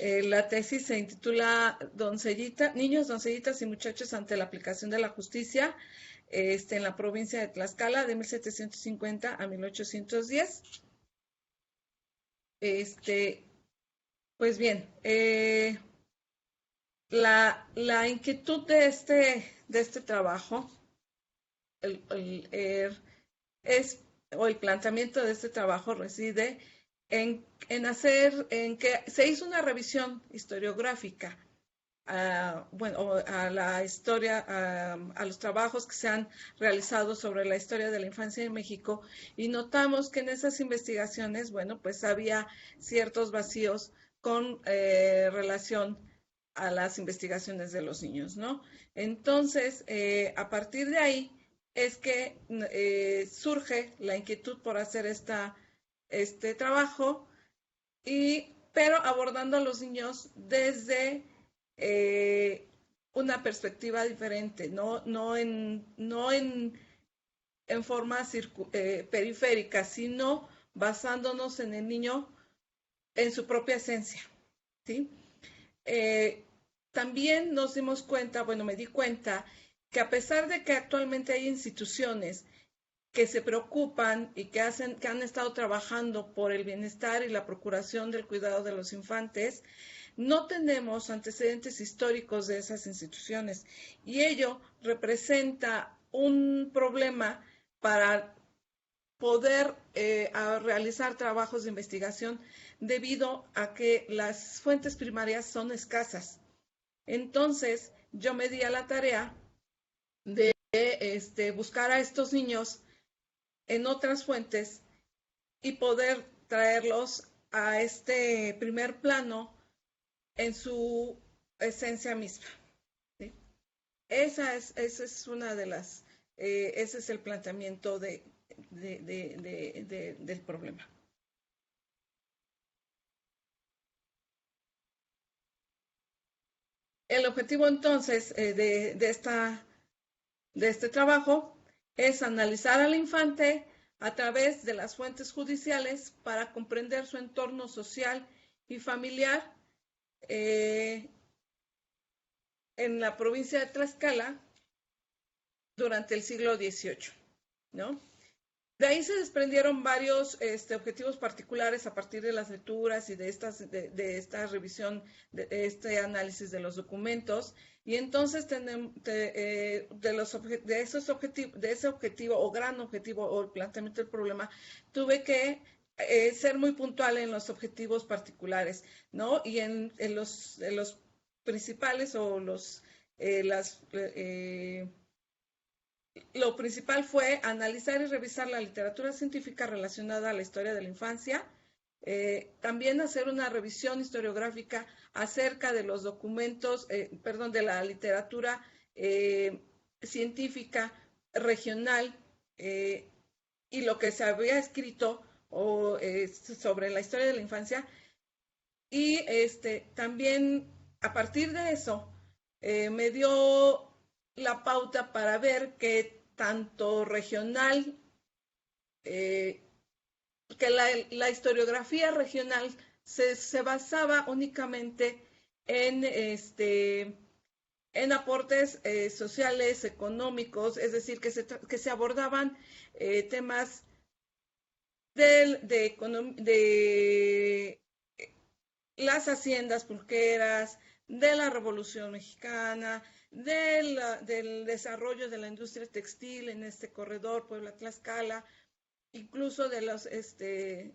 La tesis se intitula Niños, doncellitas y muchachos ante la aplicación de la justicia, en la provincia de Tlaxcala de 1750 a 1810. Este, pues bien, la inquietud de este trabajo el, el, es, o el planteamiento de este trabajo reside en que se hizo una revisión historiográfica bueno, a la historia, a los trabajos que se han realizado sobre la historia de la infancia en México y notamos que en esas investigaciones, bueno, pues había ciertos vacíos con relación a las investigaciones de los niños, ¿no? Entonces, a partir de ahí es que surge la inquietud por hacer este trabajo, pero abordando a los niños desde una perspectiva diferente, no en forma periférica, sino basándonos en el niño en su propia esencia, ¿sí? Eh, También nos dimos cuenta, bueno, me di cuenta, que a pesar de que actualmente hay instituciones que se preocupan y que han estado trabajando por el bienestar y la procuración del cuidado de los infantes, no tenemos antecedentes históricos de esas instituciones y ello representa un problema para poder realizar trabajos de investigación debido a que las fuentes primarias son escasas. Entonces, yo me di a la tarea de buscar a estos niños en otras fuentes y poder traerlos a este primer plano en su esencia misma, ¿sí? Esa es una de las, ese es el planteamiento del problema. El objetivo entonces de este trabajo es analizar al infante a través de las fuentes judiciales para comprender su entorno social y familiar en la provincia de Tlaxcala durante el siglo XVIII, ¿no? De ahí se desprendieron varios objetivos particulares a partir de las lecturas y de esta revisión, de este análisis de los documentos. Y entonces de ese objetivo o gran objetivo o el planteamiento del problema, tuve que ser muy puntual en los objetivos particulares, ¿no? Y en los principales o lo principal fue analizar y revisar la literatura científica relacionada a la historia de la infancia, también hacer una revisión historiográfica acerca de los documentos, perdón, de la literatura científica regional y lo que se había escrito sobre la historia de la infancia. Y también a partir de eso me dio la pauta para ver que tanto regional, eh, que la historiografía regional se basaba únicamente en, en aportes sociales, económicos, es decir, que se abordaban temas de las haciendas pulqueras, de la Revolución Mexicana, del desarrollo de la industria textil en este corredor Puebla-Tlaxcala, incluso del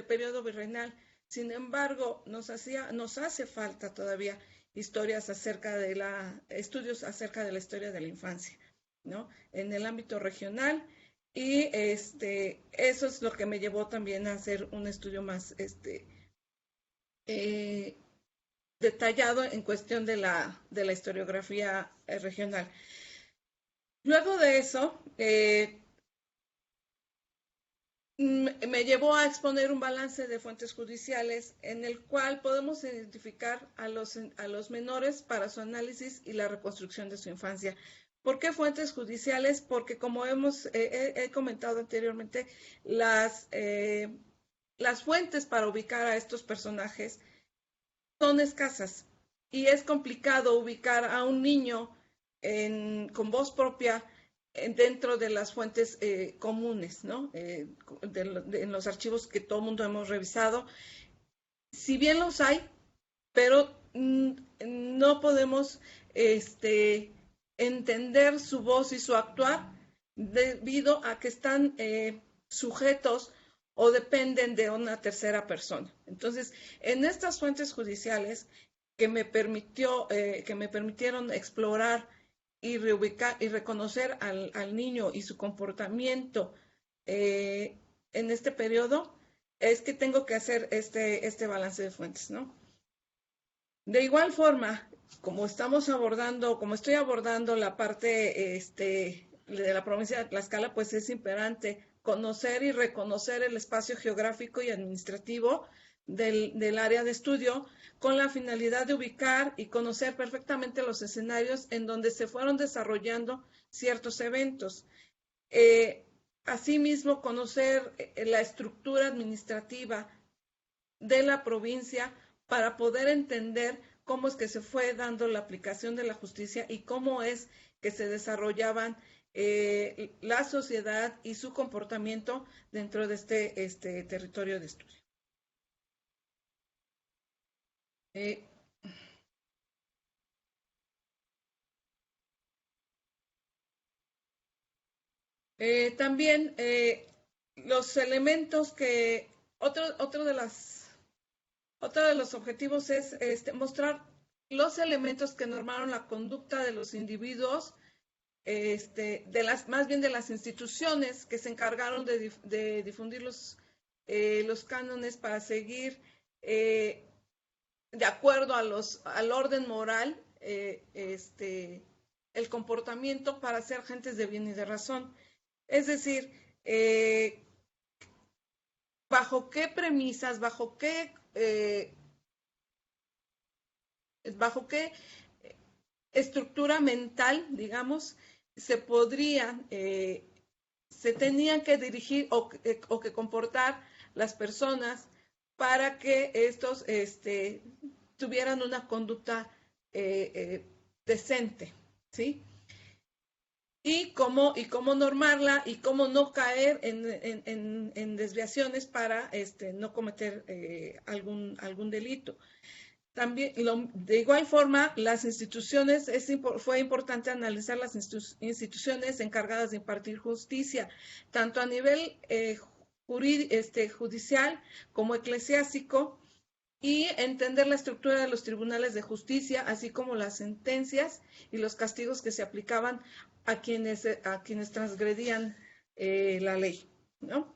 periodo virreinal. Sin embargo, nos hace falta todavía estudios acerca de la historia de la infancia, ¿no? En el ámbito regional. Y eso es lo que me llevó también a hacer un estudio más eh, detallado en cuestión de la historiografía regional. Luego de eso, me llevó a exponer un balance de fuentes judiciales en el cual podemos identificar a los menores para su análisis y la reconstrucción de su infancia. ¿Por qué fuentes judiciales? Porque como he comentado anteriormente, las fuentes para ubicar a estos personajes son escasas y es complicado ubicar a un niño con voz propia dentro de las fuentes comunes, ¿no? En los archivos que todo el mundo hemos revisado. Si bien los hay, pero no podemos entender su voz y su actuar debido a que están sujetos o dependen de una tercera persona. Entonces, en estas fuentes judiciales que me permitieron explorar y reubicar y reconocer al niño y su comportamiento en este periodo, es que tengo que hacer este balance de fuentes, ¿no? De igual forma, como estoy abordando la parte de la provincia de Tlaxcala, pues es imperante conocer y reconocer el espacio geográfico y administrativo del área de estudio con la finalidad de ubicar y conocer perfectamente los escenarios en donde se fueron desarrollando ciertos eventos. Asimismo, conocer la estructura administrativa de la provincia para poder entender cómo es que se fue dando la aplicación de la justicia y cómo es que se desarrollaban la sociedad y su comportamiento dentro de este territorio de estudio. También los elementos que, otro de los objetivos es mostrar los elementos que normaron la conducta de los individuos, más bien de las instituciones que se encargaron de difundir los cánones para seguir de acuerdo al orden moral, el comportamiento para ser gentes de bien y de razón. Es decir, bajo qué premisas, bajo qué estructura mental, digamos, se tenían que dirigir o que comportar las personas para que estos tuvieran una conducta decente, ¿sí? Y cómo normarla y cómo no caer en desviaciones para no cometer algún delito. También, de igual forma, las instituciones, fue importante analizar las instituciones encargadas de impartir justicia, tanto a nivel judicial como eclesiástico, y entender la estructura de los tribunales de justicia, así como las sentencias y los castigos que se aplicaban a quienes transgredían la ley, ¿no?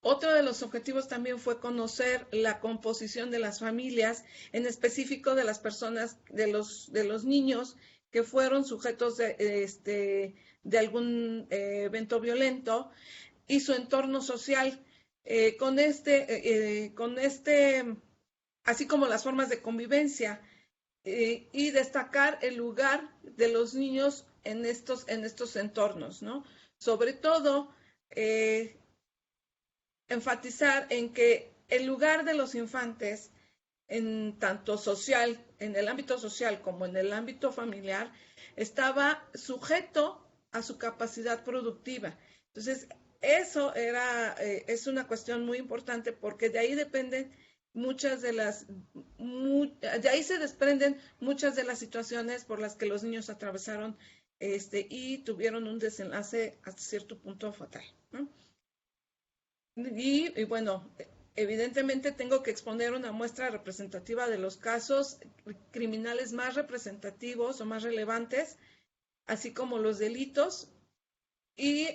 Otro de los objetivos también fue conocer la composición de las familias, en específico de las personas, de los niños que fueron sujetos de algún evento violento y su entorno social. Así como las formas de convivencia y destacar el lugar de los niños en estos entornos, ¿no? Sobre todo, enfatizar en que el lugar de los infantes, en tanto social, en el ámbito social como en el ámbito familiar, estaba sujeto a su capacidad productiva. Entonces, eso es una cuestión muy importante porque de ahí dependen de ahí se desprenden muchas de las situaciones por las que los niños atravesaron y tuvieron un desenlace hasta cierto punto fatal, ¿no? Y bueno, evidentemente tengo que exponer una muestra representativa de los casos criminales más representativos o más relevantes, así como los delitos y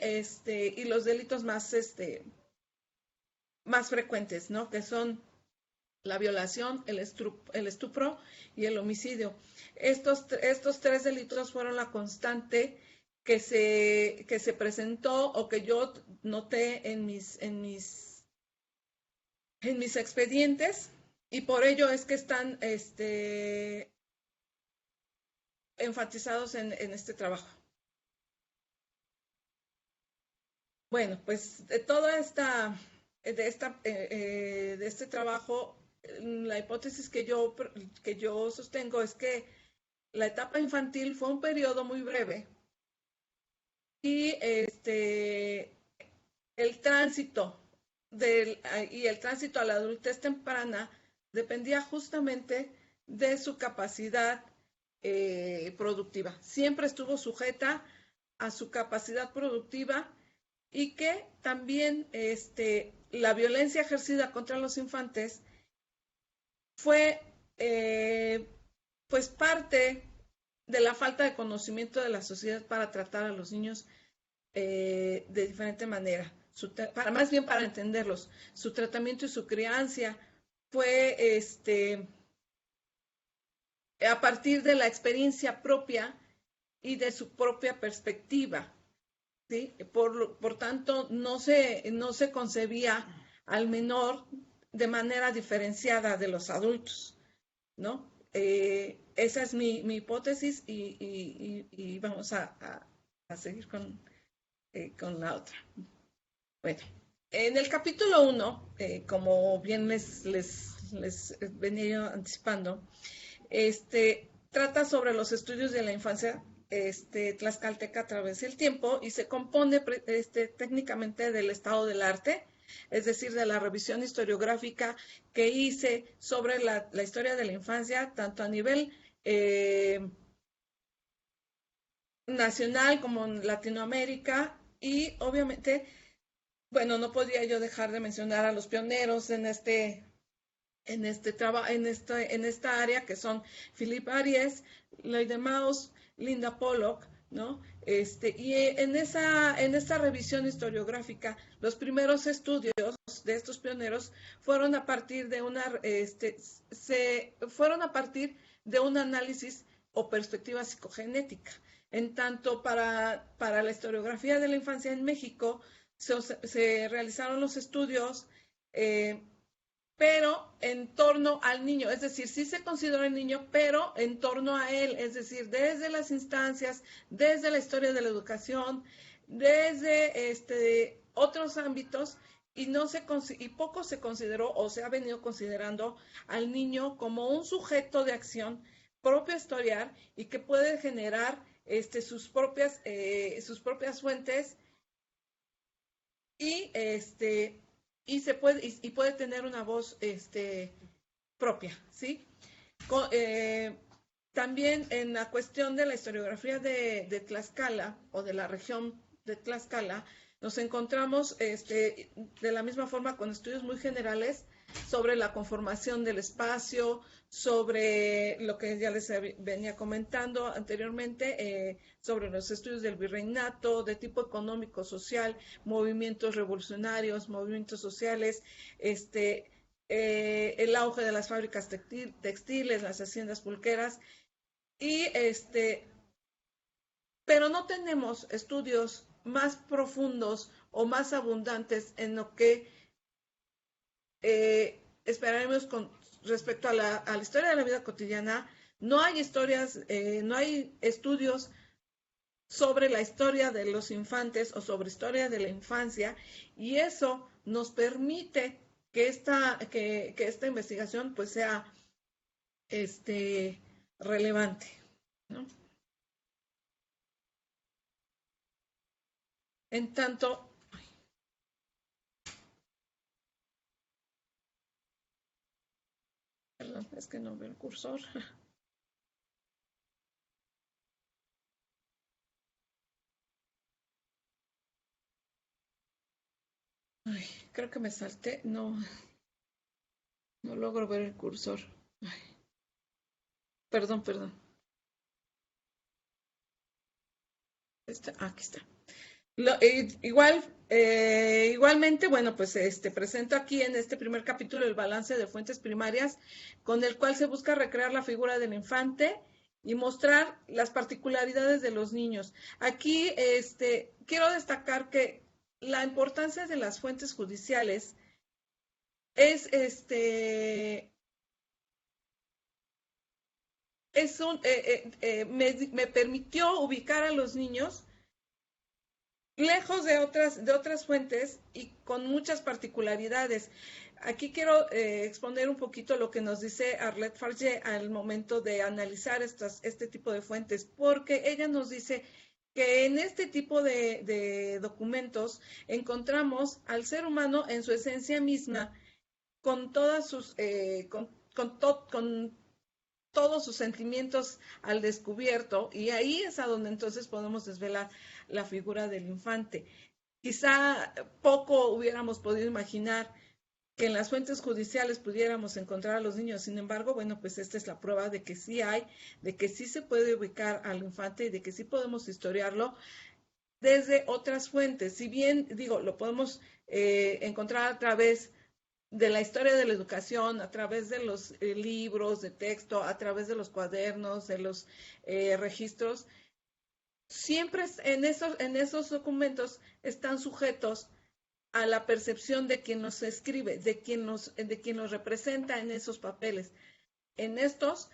los delitos más frecuentes, ¿no? Que son la violación, el estupro y el homicidio. Estos tres delitos fueron la constante que se presentó o que yo noté en mis expedientes, y por ello es que están enfatizados en este trabajo. Bueno, pues de este trabajo la hipótesis que yo sostengo es que la etapa infantil fue un periodo muy breve y el tránsito y el tránsito a la adultez temprana dependía justamente de su capacidad productiva. Siempre estuvo sujeta a su capacidad productiva y que también la violencia ejercida contra los infantes fue pues parte de la falta de conocimiento de la sociedad para tratar a los niños de diferente manera, más bien para entenderlos. Su tratamiento y su crianza fue a partir de la experiencia propia y de su propia perspectiva, ¿sí? Por tanto, no se concebía al menor de manera diferenciada de los adultos, ¿no? Esa es mi hipótesis y vamos a seguir con la otra. Bueno, en el capítulo 1, como bien les venía anticipando, trata sobre los estudios de la infancia tlaxcalteca a través del tiempo y se compone técnicamente del estado del arte, es decir, de la revisión historiográfica que hice sobre la historia de la infancia, tanto a nivel nacional como en Latinoamérica, y obviamente, bueno, no podía yo dejar de mencionar a los pioneros en esta área, que son Philippe Ariès, Lloyd de Maus, Linda Pollock, ¿no? Y en esta revisión historiográfica, los primeros estudios de estos pioneros fueron a partir de un análisis o perspectiva psicogenética. En tanto, para la historiografía de la infancia en México, se realizaron los estudios pero en torno al niño, es decir, sí se considera el niño, pero en torno a él, es decir, desde las instancias, desde la historia de la educación, desde otros ámbitos, y poco se consideró o se ha venido considerando al niño como un sujeto de acción propio historial y que puede generar sus propias fuentes y puede tener una voz propia, ¿sí? También en la cuestión de la historiografía de Tlaxcala o de la región de Tlaxcala, nos encontramos de la misma forma con estudios muy generales sobre la conformación del espacio, sobre lo que ya les venía comentando anteriormente, sobre los estudios del virreinato, de tipo económico, social, movimientos revolucionarios, movimientos sociales, el auge de las fábricas textiles, las haciendas pulqueras, pero no tenemos estudios más profundos o más abundantes en lo que esperaremos con respecto a la historia de la vida cotidiana. No hay no hay estudios sobre la historia de los infantes o sobre historia de la infancia, y eso nos permite que esta investigación pues sea relevante, ¿no? En tanto, perdón, es que no veo el cursor. Ay, creo que me salté, no logro ver el cursor. Ay, perdón. Aquí está. Igualmente, bueno, pues presento aquí en este primer capítulo el balance de fuentes primarias, con el cual se busca recrear la figura del infante y mostrar las particularidades de los niños. Aquí quiero destacar que la importancia de las fuentes judiciales es me permitió ubicar a los niños lejos de otras fuentes y con muchas particularidades. aquí quiero exponer un poquito lo que nos dice Arlette Farge al momento de analizar este tipo de fuentes, porque ella nos dice que en este tipo de documentos encontramos al ser humano en su esencia misma, con todas sus, con todos sus sentimientos al descubierto, y ahí es a donde entonces podemos desvelar la figura del infante. Quizá poco hubiéramos podido imaginar que en las fuentes judiciales pudiéramos encontrar a los niños. Sin embargo, bueno, pues esta es la prueba de que sí hay, de que sí se puede ubicar al infante y de que sí podemos historiarlo desde otras fuentes. Si bien, digo, lo podemos encontrar a través de la historia de la educación, a través de los libros de texto, a través de los cuadernos, de los registros, siempre en esos documentos están sujetos a la percepción de quien los escribe, de quien los representa en esos papeles. En estos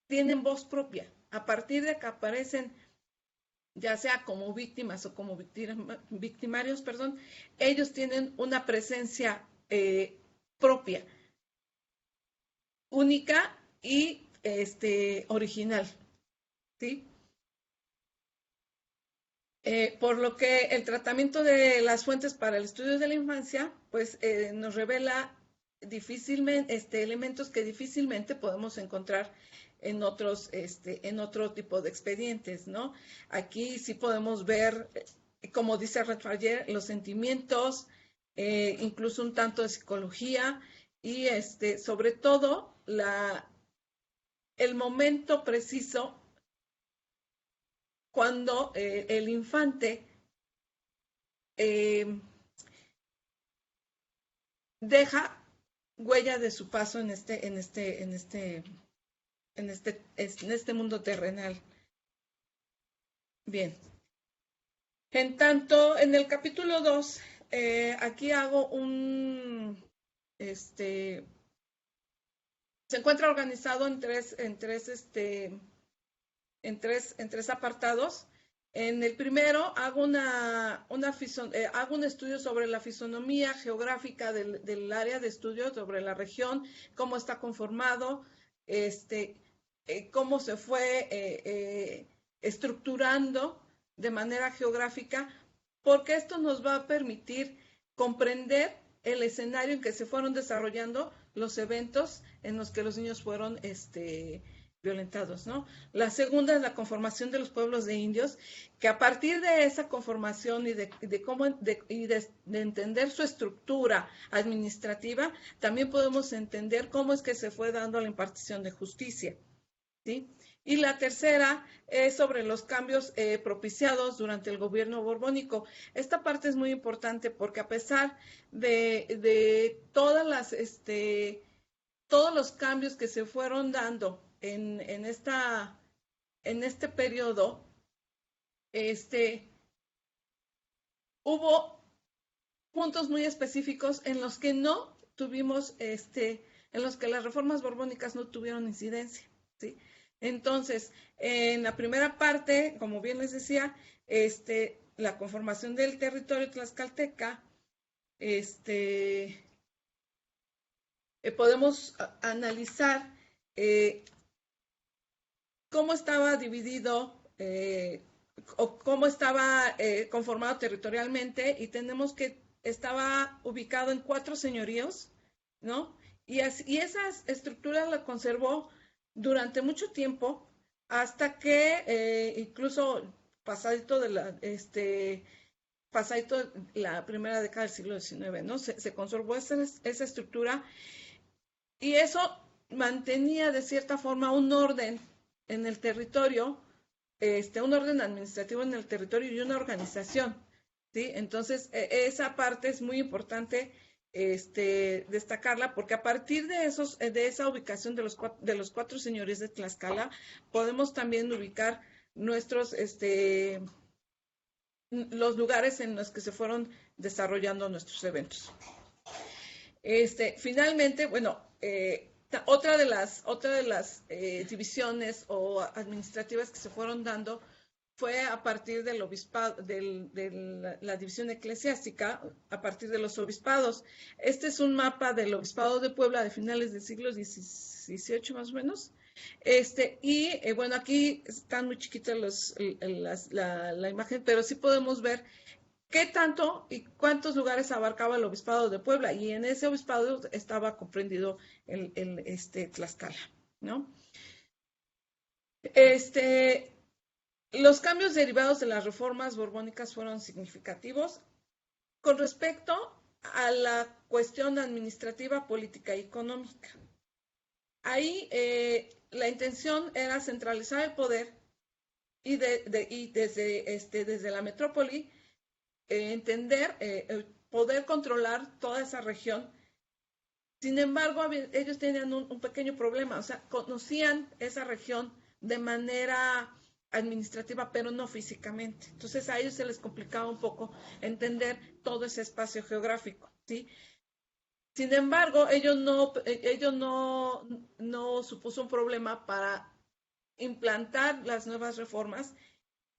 tienen voz propia. A partir de que aparecen, ya sea como víctimas o como victimarios, ellos tienen una presencia propia, única y original, ¿sí? Por lo que el tratamiento de las fuentes para el estudio de la infancia, pues nos revela difícilmente elementos que difícilmente podemos encontrar en en otro tipo de expedientes, ¿no? Aquí sí podemos ver, como dice Arlette Farge, los sentimientos, incluso un tanto de psicología y sobre todo el momento preciso cuando el infante deja huella de su paso en este mundo terrenal. Bien. En tanto, en el capítulo 2, aquí hago se encuentra organizado en tres apartados. En el primero hago hago un estudio sobre la fisonomía geográfica del área de estudio, sobre la región, cómo está conformado, cómo se fue estructurando de manera geográfica, porque esto nos va a permitir comprender el escenario en que se fueron desarrollando los eventos en los que los niños fueron violentados, ¿no? La segunda es la conformación de los pueblos de indios, que a partir de esa conformación y de entender su estructura administrativa, también podemos entender cómo es que se fue dando la impartición de justicia, ¿sí? Y la tercera es sobre los cambios propiciados durante el gobierno borbónico. Esta parte es muy importante porque a pesar de todos los cambios que se fueron dando en este periodo, hubo puntos muy específicos en los que no tuvimos, en los que las reformas borbónicas no tuvieron incidencia, ¿sí? Entonces, en la primera parte, como bien les decía, la conformación del territorio tlaxcalteca, podemos analizar cómo estaba dividido o cómo estaba conformado territorialmente, y tenemos que estaba ubicado en 4 señoríos, ¿no? Y esa estructura la conservó durante mucho tiempo, hasta que incluso pasadito la primera década del siglo XIX, ¿no? Se conservó esa estructura, y eso mantenía de cierta forma un orden en el territorio, un orden administrativo en el territorio y una organización, ¿sí? Entonces, esa parte es muy importante destacarla, porque a partir de esa ubicación de los 4 señores de Tlaxcala, podemos también ubicar los lugares en los que se fueron desarrollando nuestros eventos. Finalmente, bueno, otra de las divisiones o administrativas que se fueron dando fue a partir del obispado, de la división eclesiástica, a partir de los obispados. Este es un mapa del obispado de Puebla de finales del siglo XVIII más o menos. Bueno, aquí están muy chiquitas la imagen, pero sí podemos ver qué tanto y cuántos lugares abarcaba el obispado de Puebla, y en ese obispado estaba comprendido Tlaxcala, ¿no? Los cambios derivados de las reformas borbónicas fueron significativos con respecto a la cuestión administrativa, política y económica. Ahí la intención era centralizar el poder y desde la metrópoli entender, poder controlar toda esa región. Sin embargo, ellos tenían un pequeño problema, o sea, conocían esa región de manera administrativa, pero no físicamente. Entonces a ellos se les complicaba un poco entender todo ese espacio geográfico, ¿sí? Sin embargo, ello no supuso un problema para implantar las nuevas reformas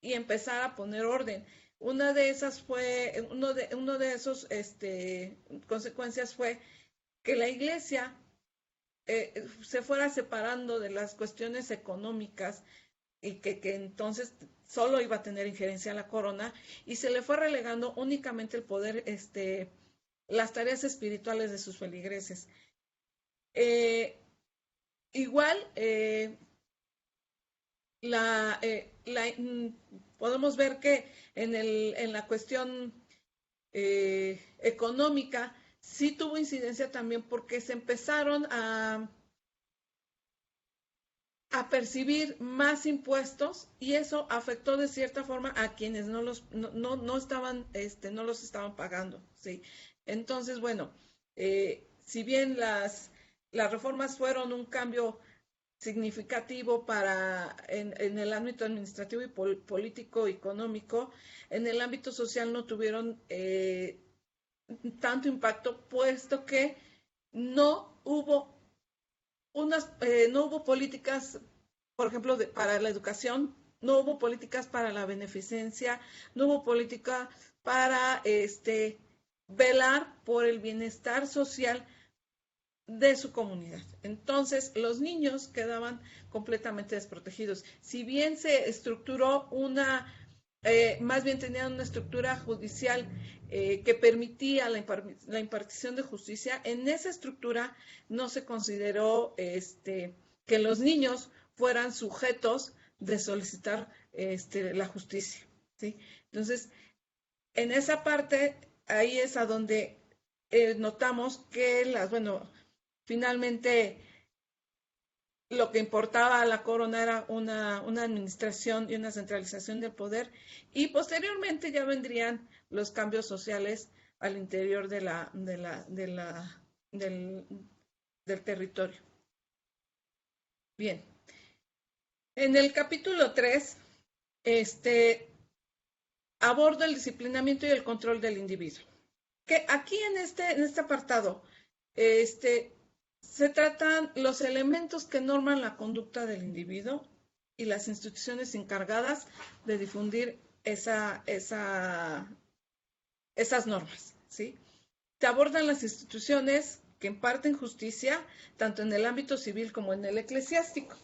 y empezar a poner orden. Una de esas fue, uno de esos consecuencias fue que la iglesia se fuera separando de las cuestiones económicas y que entonces solo iba a tener injerencia a la corona, y se le fue relegando únicamente el poder, las tareas espirituales de sus feligreses. Igual, podemos ver que en la cuestión económica sí tuvo incidencia también, porque se empezaron a percibir más impuestos, y eso afectó de cierta forma a quienes no los estaban pagando, ¿sí? Entonces, bueno, si bien las reformas fueron un cambio significativo en el ámbito administrativo y político económico, en el ámbito social no tuvieron tanto impacto, puesto que no hubo no hubo políticas, por ejemplo, para la educación, no hubo políticas para la beneficencia, no hubo política para velar por el bienestar social de su comunidad. Entonces, los niños quedaban completamente desprotegidos. Si bien se estructuró más bien tenían una estructura judicial que permitía la impartición de justicia, en esa estructura no se consideró que los niños fueran sujetos de solicitar la justicia, ¿sí? Entonces, en esa parte, ahí es a donde notamos que finalmente lo que importaba a la corona era una administración y una centralización del poder, y posteriormente ya vendrían los cambios sociales al interior del territorio. Bien, en el capítulo 3, aborda el disciplinamiento y el control del individuo. Que aquí en este apartado, se tratan los elementos que norman la conducta del individuo y las instituciones encargadas de difundir esas normas, ¿sí? Se abordan las instituciones que imparten justicia, tanto en el ámbito civil como en el eclesiástico.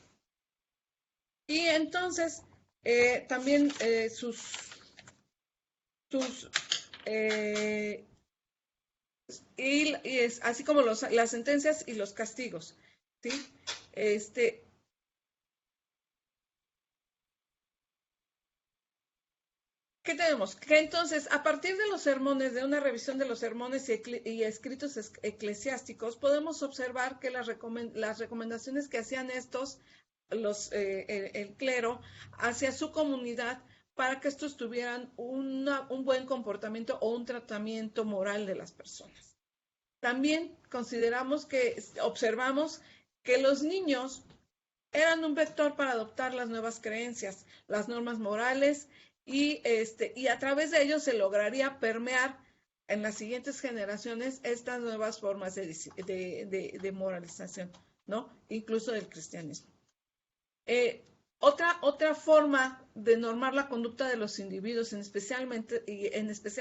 Y entonces, también así como las sentencias y los castigos, ¿sí? ¿Qué tenemos? Que entonces, a partir de los sermones, de una revisión de los sermones y escritos eclesiásticos, podemos observar que las recomendaciones que hacían el clero hacia su comunidad, para que estos tuvieran un buen comportamiento o un tratamiento moral de las personas. También observamos que los niños eran un vector para adoptar las nuevas creencias, las normas morales, y a través de ellos se lograría permear en las siguientes generaciones estas nuevas formas de moralización, ¿no? Incluso del cristianismo. Otra forma de normar la conducta de los individuos, en especial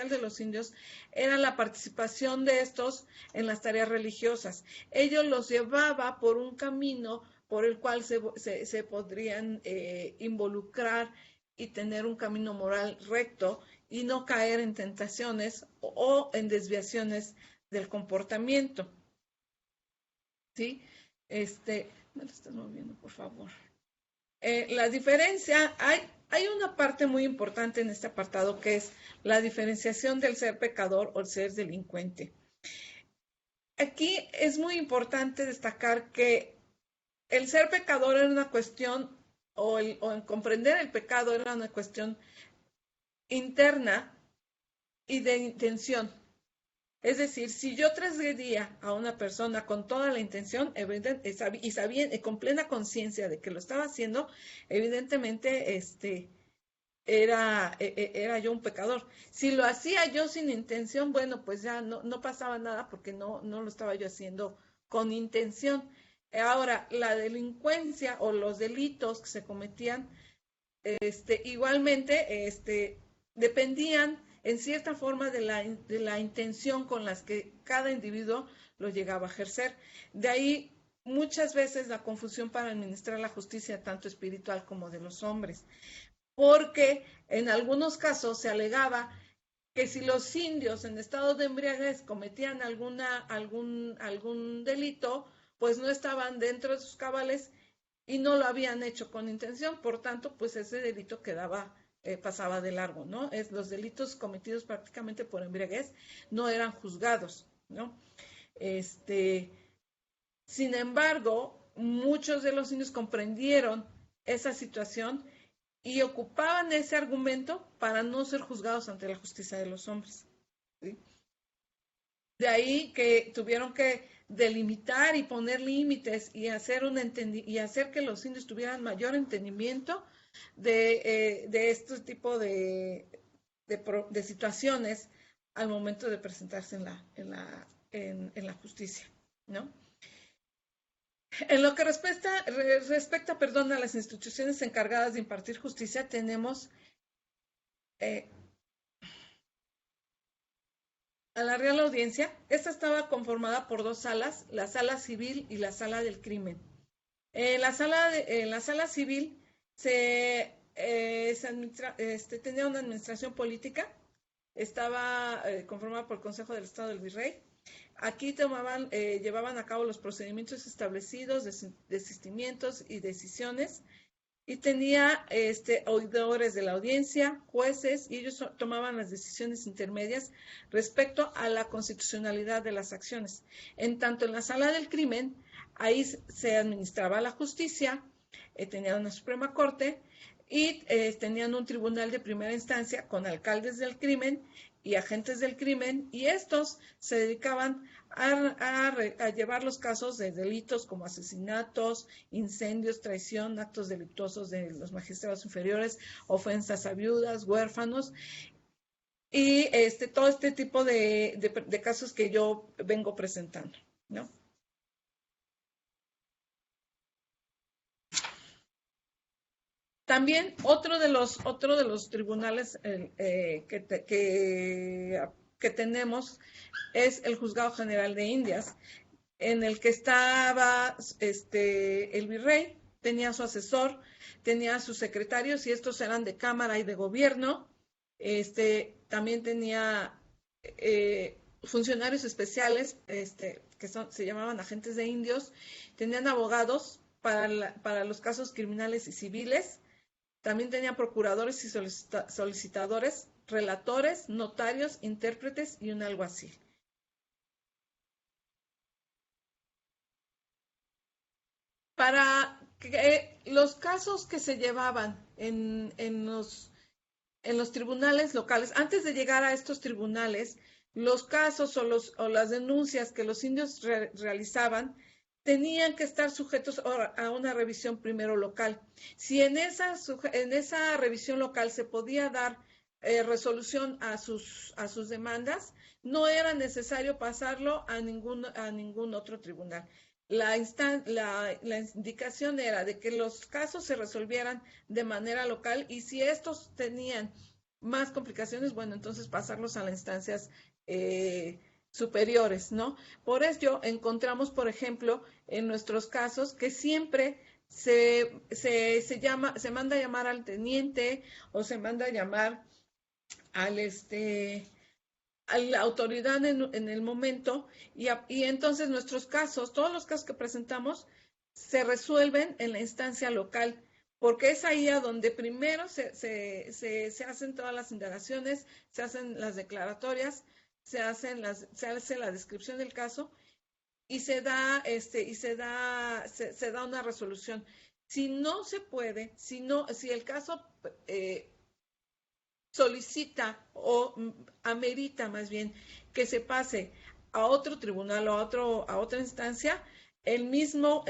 de los indios, era la participación de estos en las tareas religiosas. Ellos los llevaba por un camino por el cual se podrían involucrar y tener un camino moral recto y no caer en tentaciones o en desviaciones del comportamiento. ¿Sí? ¿Me lo estás moviendo, por favor? La diferencia, hay una parte muy importante en este apartado que es la diferenciación del ser pecador o el ser delincuente. Aquí es muy importante destacar que el ser pecador era una cuestión, o en comprender el pecado era una cuestión interna y de intención. Es decir, si yo transgredía a una persona con toda la intención y sabía con plena conciencia de que lo estaba haciendo, evidentemente era yo un pecador. Si lo hacía yo sin intención, bueno, pues ya no pasaba nada porque no lo estaba yo haciendo con intención. Ahora, la delincuencia o los delitos que se cometían, igualmente, dependían en cierta forma de la intención con las que cada individuo lo llegaba a ejercer. De ahí muchas veces la confusión para administrar la justicia tanto espiritual como de los hombres, porque en algunos casos se alegaba que si los indios en estado de embriaguez cometían algún delito, pues no estaban dentro de sus cabales y no lo habían hecho con intención, por tanto, pues ese delito pasaba de largo, ¿no? Los delitos cometidos prácticamente por embriaguez no eran juzgados, ¿no? Sin embargo, muchos de los indios comprendieron esa situación y ocupaban ese argumento para no ser juzgados ante la justicia de los hombres, ¿sí? De ahí que tuvieron que delimitar y poner límites y hacer que los indios tuvieran mayor entendimiento de este tipo de situaciones al momento de presentarse en la justicia, ¿no? En lo que respecta, a las instituciones encargadas de impartir justicia, tenemos a la Real Audiencia. Esta estaba conformada por dos salas, la sala civil y la sala del crimen. En la sala civil tenía una administración política, estaba conformada por el Consejo del Estado del Virrey. Aquí llevaban a cabo los procedimientos establecidos, desistimientos y decisiones, y tenía oidores de la audiencia, jueces, y ellos tomaban las decisiones intermedias respecto a la constitucionalidad de las acciones. En tanto, en la sala del crimen, ahí se administraba la justicia, tenían una Suprema Corte y tenían un tribunal de primera instancia con alcaldes del crimen y agentes del crimen, y estos se dedicaban a llevar los casos de delitos como asesinatos, incendios, traición, actos delictuosos de los magistrados inferiores, ofensas a viudas, huérfanos, y todo este tipo de casos que yo vengo presentando, ¿no? También otro de los tribunales que tenemos es el Juzgado General de Indias, en el que estaba el virrey, tenía su asesor, tenía sus secretarios, y estos eran de Cámara y de Gobierno. También tenía funcionarios especiales que se llamaban agentes de indios, tenían abogados para los casos criminales y civiles. También tenían procuradores y solicitadores, relatores, notarios, intérpretes y un alguacil. Para que los casos que se llevaban en los tribunales locales, antes de llegar a estos tribunales, los casos o las denuncias que los indios realizaban tenían que estar sujetos a una revisión primero local. Si en esa revisión local se podía dar resolución a sus demandas, no era necesario pasarlo a ningún otro tribunal. la indicación era de que los casos se resolvieran de manera local y si estos tenían más complicaciones, bueno, entonces pasarlos a las instancias superiores, ¿no? Por ello, encontramos, por ejemplo, en nuestros casos que siempre se manda a llamar al teniente o se manda a llamar al a la autoridad en el momento y entonces nuestros casos, todos los casos que presentamos, se resuelven en la instancia local, porque es ahí a donde primero se hacen todas las indagaciones, se hacen las declaratorias, se hace la descripción del caso y se da una resolución. Si no se puede, si el caso solicita o amerita más bien que se pase a otro tribunal o a otra instancia, el mismo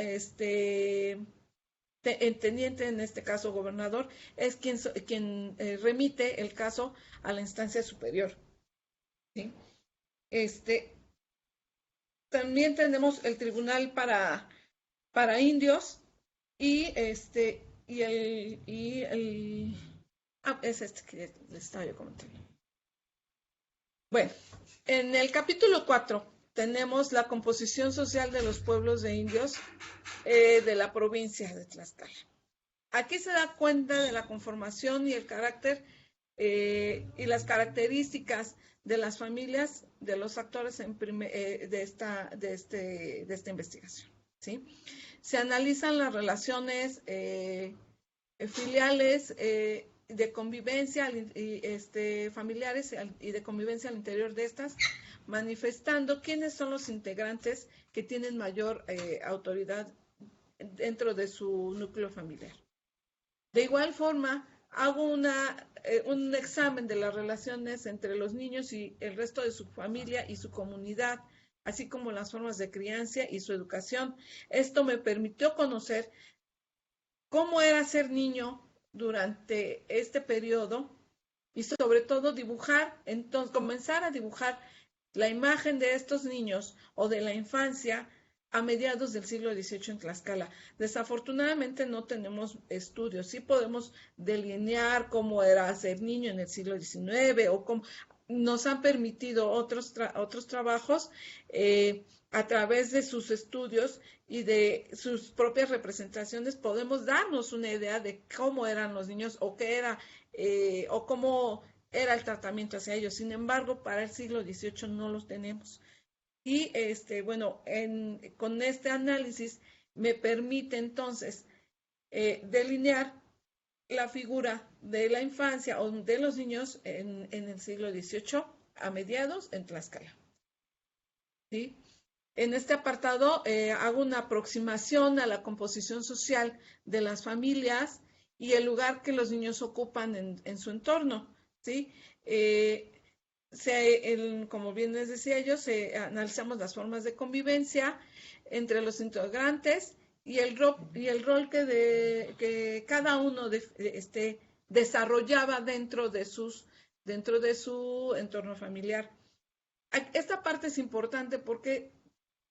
teniente, en este caso gobernador, es quien remite el caso a la instancia superior. ¿Sí? También tenemos el tribunal para indios y es que les estaba yo comentando. Bueno, en el capítulo 4 tenemos la composición social de los pueblos de indios de la provincia de Tlaxcala. Aquí se da cuenta de la conformación y el carácter y las características de las familias de los actores de esta investigación. ¿Sí? Se analizan las relaciones filiales de convivencia familiares y de convivencia al interior de estas, manifestando quiénes son los integrantes que tienen mayor autoridad dentro de su núcleo familiar. De igual forma, hago un examen de las relaciones entre los niños y el resto de su familia y su comunidad, así como las formas de crianza y su educación. Esto me permitió conocer cómo era ser niño durante este periodo y sobre todo comenzar a dibujar la imagen de estos niños o de la infancia a mediados del siglo XVIII en Tlaxcala. Desafortunadamente no tenemos estudios, sí podemos delinear cómo era ser niño en el siglo XIX o cómo nos han permitido otros trabajos a través de sus estudios y de sus propias representaciones podemos darnos una idea de cómo eran los niños o qué era o cómo era el tratamiento hacia ellos. Sin embargo, para el siglo XVIII no los tenemos. Y bueno, con este análisis me permite entonces delinear la figura de la infancia o de los niños en el siglo XVIII a mediados en Tlaxcala. ¿Sí? En este apartado hago una aproximación a la composición social de las familias y el lugar que los niños ocupan en su entorno. ¿Sí? Como bien les decía yo, analizamos las formas de convivencia entre los integrantes y el rol que cada uno desarrollaba dentro de su entorno familiar. Esta parte es importante porque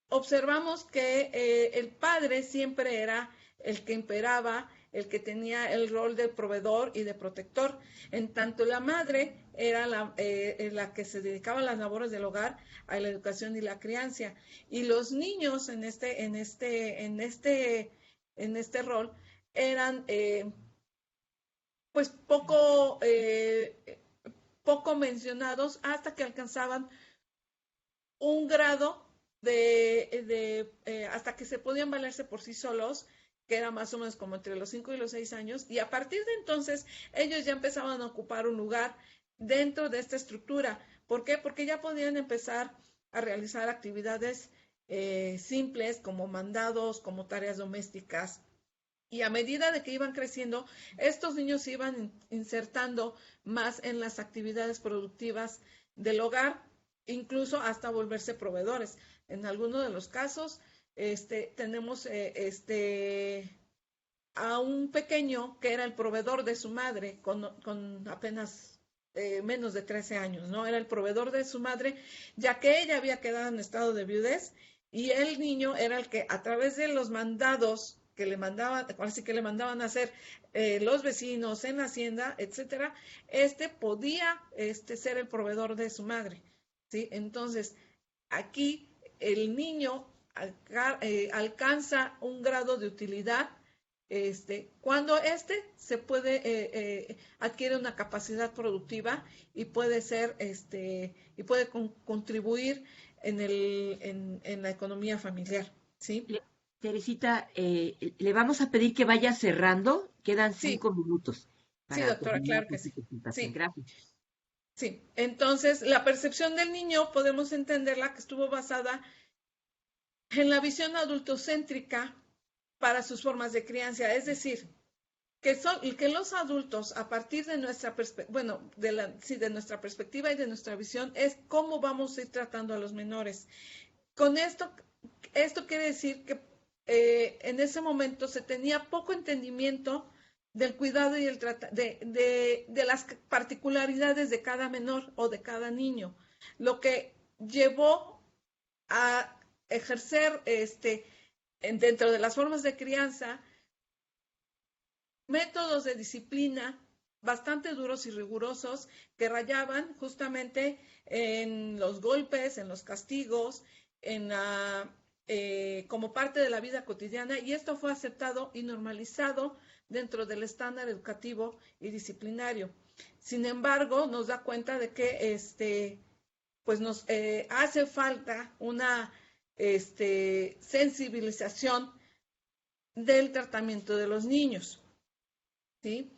observamos que el padre siempre era el que imperaba, el que tenía el rol de proveedor y de protector. En tanto la madre era la que se dedicaba a las labores del hogar, a la educación y la crianza. Y los niños en este rol eran pues poco mencionados hasta que alcanzaban un grado hasta que se podían valerse por sí solos, que era más o menos como entre los 5 y los 6 años, y a partir de entonces ellos ya empezaban a ocupar un lugar dentro de esta estructura. ¿Por qué? Porque ya podían empezar a realizar actividades simples como mandados, como tareas domésticas. Y a medida de que iban creciendo, estos niños se iban insertando más en las actividades productivas del hogar, incluso hasta volverse proveedores. En algunos de los casos, tenemos a un pequeño que era el proveedor de su madre con apenas menos de 13 años, ¿no? Era el proveedor de su madre, ya que ella había quedado en estado de viudez y el niño era el que a través de los mandados que le mandaban, así que le mandaban a hacer los vecinos en la hacienda, etcétera, podía ser el proveedor de su madre, ¿sí? Entonces, aquí el niño alcanza un grado de utilidad cuando se puede adquiere una capacidad productiva y puede ser y puede contribuir en la economía familiar, ¿sí? Teresita, le vamos a pedir que vaya cerrando. Quedan Sí, 5 minutos sí, para doctora, terminar claro con que su sí. presentación. Sí, Gracias. sí. Entonces, la percepción del niño podemos entenderla que estuvo basada en la visión adultocéntrica para sus formas de crianza, es decir, que los adultos, a partir de nuestra perspectiva, de nuestra perspectiva y de nuestra visión, es cómo vamos a ir tratando a los menores. Con esto quiere decir que en ese momento se tenía poco entendimiento del cuidado y de las particularidades de cada menor o de cada niño, lo que llevó a ejercer dentro de las formas de crianza métodos de disciplina bastante duros y rigurosos que rayaban justamente en los golpes, en los castigos, como parte de la vida cotidiana, y esto fue aceptado y normalizado dentro del estándar educativo y disciplinario. Sin embargo, nos da cuenta de que pues nos hace falta una sensibilización del tratamiento de los niños, ¿sí?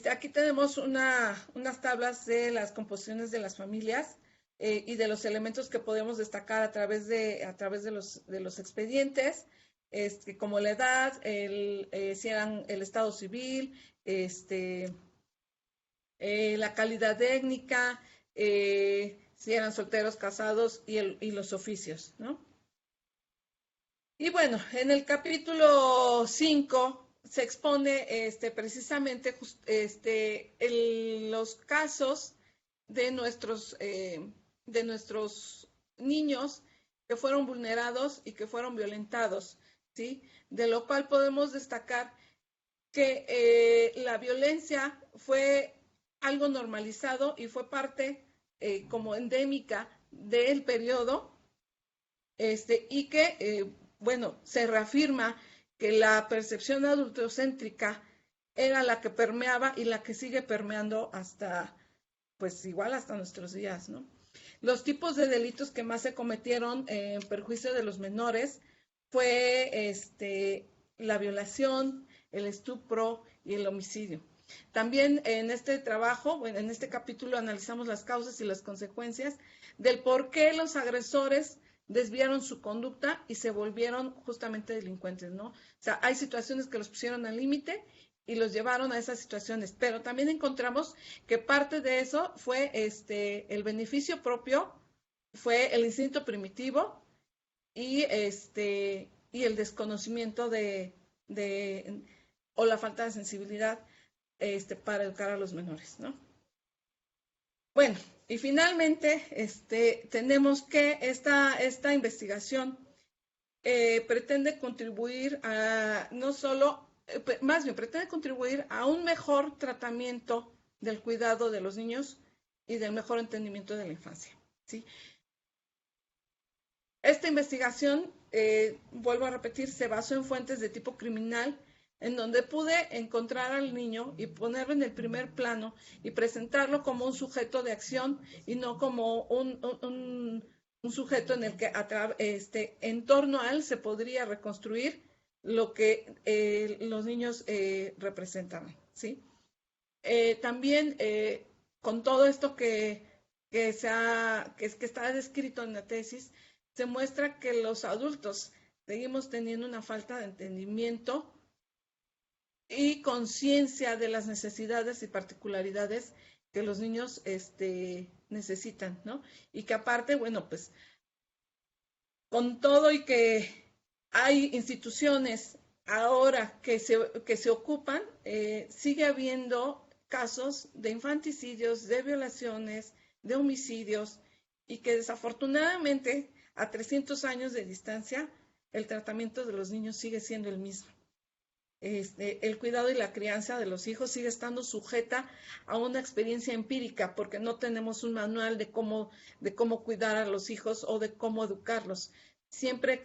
Aquí tenemos unas tablas de las composiciones de las familias y de los elementos que podemos destacar a través de los expedientes, como la edad, si eran el estado civil, la calidad étnica, si eran solteros, casados y los oficios, ¿no? Y bueno, en el capítulo 5 se expone precisamente los casos de nuestros niños que fueron vulnerados y que fueron violentados, ¿sí? De lo cual podemos destacar que la violencia fue algo normalizado y fue parte como endémica del periodo, y que, bueno, se reafirma que la percepción adultocéntrica era la que permeaba y la que sigue permeando hasta, pues igual hasta nuestros días, ¿no? Los tipos de delitos que más se cometieron en perjuicio de los menores fue la violación, el estupro y el homicidio. También en este trabajo, bueno, en este capítulo analizamos las causas y las consecuencias del por qué los agresores desviaron su conducta y se volvieron justamente delincuentes, ¿no? O sea, hay situaciones que los pusieron al límite y los llevaron a esas situaciones, pero también encontramos que parte de eso fue el beneficio propio, fue el instinto primitivo y y el desconocimiento o la falta de sensibilidad para educar a los menores, ¿no? Bueno, y finalmente tenemos que esta investigación pretende contribuir a no solo, más bien pretende contribuir a un mejor tratamiento del cuidado de los niños y del mejor entendimiento de la infancia, ¿sí? Esta investigación, vuelvo a repetir, se basó en fuentes de tipo criminal, en donde pude encontrar al niño y ponerlo en el primer plano y presentarlo como un sujeto de acción y no como un sujeto en el que en torno a él se podría reconstruir lo que los niños representaban, ¿sí? También con todo esto que está descrito en la tesis, se muestra que los adultos seguimos teniendo una falta de entendimiento y conciencia de las necesidades y particularidades que los niños necesitan, ¿no? Y que aparte, bueno, pues con todo y que hay instituciones ahora que se ocupan, sigue habiendo casos de infanticidios, de violaciones, de homicidios, y que desafortunadamente a 300 años de distancia, el tratamiento de los niños sigue siendo el mismo. El cuidado y la crianza de los hijos sigue estando sujeta a una experiencia empírica, porque no tenemos un manual de cómo cuidar a los hijos o de cómo educarlos. Siempre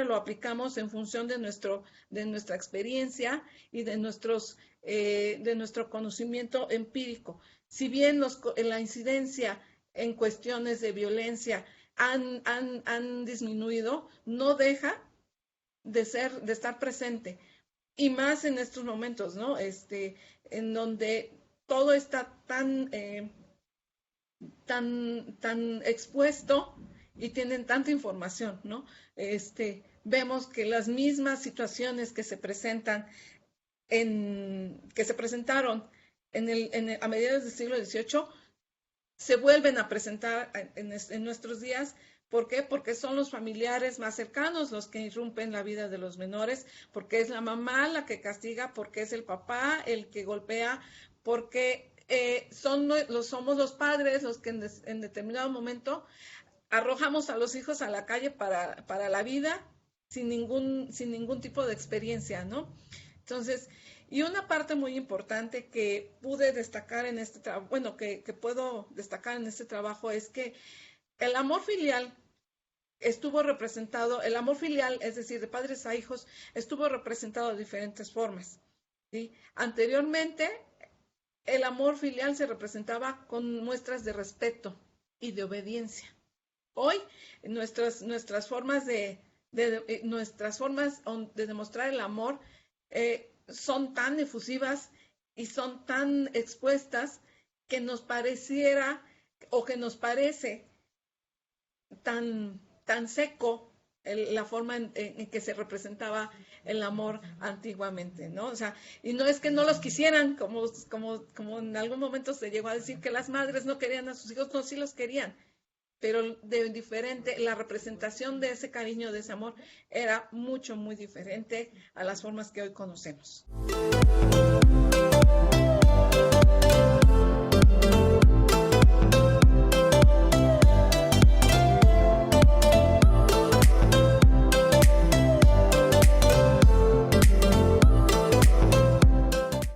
lo aplicamos en función de nuestra experiencia y de nuestro conocimiento empírico. Si bien la incidencia en cuestiones de violencia han disminuido, no deja de estar presente. Y más en estos momentos, ¿no? En donde todo está tan expuesto y tienen tanta información, ¿no? Vemos que las mismas situaciones que se presentaron a mediados del siglo XVIII se vuelven a presentar en nuestros días. ¿Por qué? Porque son los familiares más cercanos los que irrumpen la vida de los menores, porque es la mamá la que castiga, porque es el papá el que golpea, porque somos los padres los que en determinado momento arrojamos a los hijos a la calle para la vida sin ningún tipo de experiencia, ¿no? Entonces, y una parte muy importante que pude destacar en este trabajo, bueno, que puedo destacar en este trabajo es que el amor filial estuvo representado, el amor filial, es decir, de padres a hijos, estuvo representado de diferentes formas, ¿sí? Anteriormente, el amor filial se representaba con muestras de respeto y de obediencia. Hoy, nuestras formas de demostrar el amor son tan efusivas y son tan expuestas que nos pareciera o que nos parece tan seco la forma en que se representaba el amor antiguamente, ¿no? O sea, y no es que no los quisieran, como en algún momento se llegó a decir que las madres no querían a sus hijos, no, sí los querían, pero de diferente, la representación de ese cariño, de ese amor, era muy diferente a las formas que hoy conocemos.